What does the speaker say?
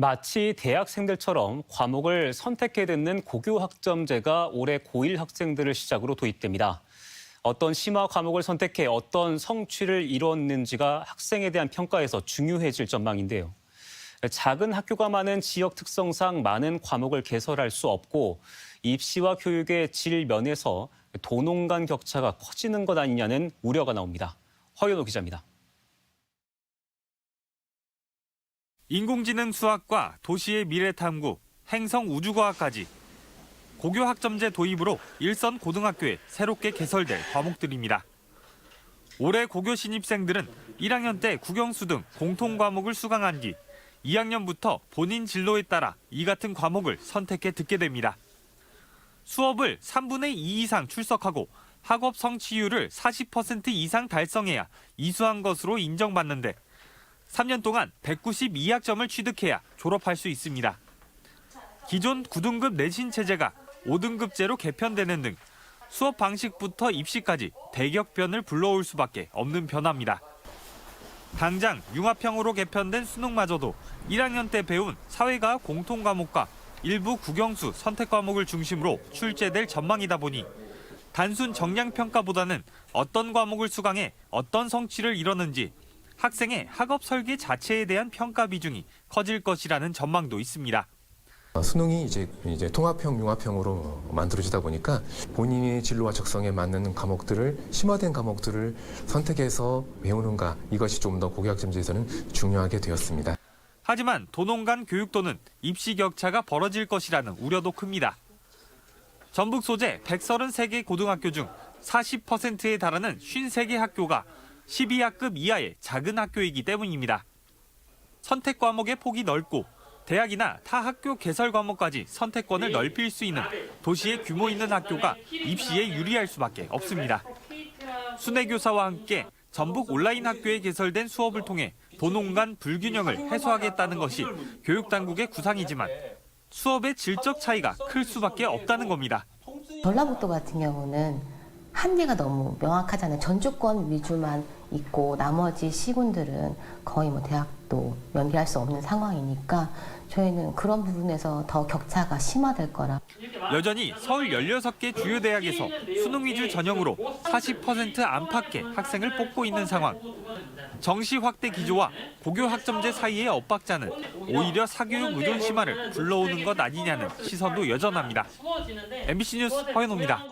마치 대학생들처럼 과목을 선택해 듣는 고교 학점제가 올해 고1 학생들을 시작으로 도입됩니다. 어떤 심화 과목을 선택해 어떤 성취를 이뤘는지가 학생에 대한 평가에서 중요해질 전망인데요. 작은 학교가 많은 지역 특성상 많은 과목을 개설할 수 없고 입시와 교육의 질 면에서 도농 간 격차가 커지는 것 아니냐는 우려가 나옵니다. 허연호 기자입니다. 인공지능 수학과 도시의 미래 탐구, 행성 우주과학까지 고교 학점제 도입으로 일선 고등학교에 새롭게 개설될 과목들입니다. 올해 고교 신입생들은 1학년 때 국영수 등 공통 과목을 수강한 뒤 2학년부터 본인 진로에 따라 이 같은 과목을 선택해 듣게 됩니다. 수업을 3분의 2 이상 출석하고 학업 성취율을 40% 이상 달성해야 이수한 것으로 인정받는데 3년 동안 192학점을 취득해야 졸업할 수 있습니다. 기존 9등급 내신 체제가 5등급제로 개편되는 등 수업 방식부터 입시까지 대격변을 불러올 수밖에 없는 변화입니다. 당장 융합형으로 개편된 수능마저도 1학년 때 배운 사회과학 공통과목과 일부 국영수 선택 과목을 중심으로 출제될 전망이다 보니 단순 정량평가보다는 어떤 과목을 수강해 어떤 성취를 이뤘는지 학생의 학업 설계 자체에 대한 평가 비중이 커질 것이라는 전망도 있습니다. 수능이 이제 통합형, 융합형으로 만들어지다 보니까 본인의 진로와 적성에 맞는 과목들을 심화된 과목들을 선택해서 배우는가 이것이 좀 더 고교학점제에서는 중요하게 되었습니다. 하지만 도농 간 교육도는 입시 격차가 벌어질 것이라는 우려도 큽니다. 전북 소재 133개 고등학교 중 40%에 달하는 53개 학교가 12학급 이하의 작은 학교이기 때문입니다. 선택 과목의 폭이 넓고 대학이나 타 학교 개설 과목까지 선택권을 넓힐 수 있는 도시의 규모 있는 학교가 입시에 유리할 수밖에 없습니다. 순회교사와 함께 전북 온라인 학교에 개설된 수업을 통해 도농 간 불균형을 해소하겠다는 것이 교육당국의 구상이지만 수업의 질적 차이가 클 수밖에 없다는 겁니다. 전라북도 같은 경우는 한계가 너무 명확하잖아요. 전주권 위주만 있고 나머지 시군들은 거의 대학도 연계할 수 없는 상황이니까 저희는 그런 부분에서 더 격차가 심화될 거라. 여전히 서울 16개 주요 대학에서 수능 위주 전형으로 40% 안팎의 학생을 뽑고 있는 상황. 정시 확대 기조와 고교 학점제 사이의 엇박자는 오히려 사교육 의존 심화를 불러오는 것 아니냐는 시선도 여전합니다. MBC 뉴스 허연호입니다.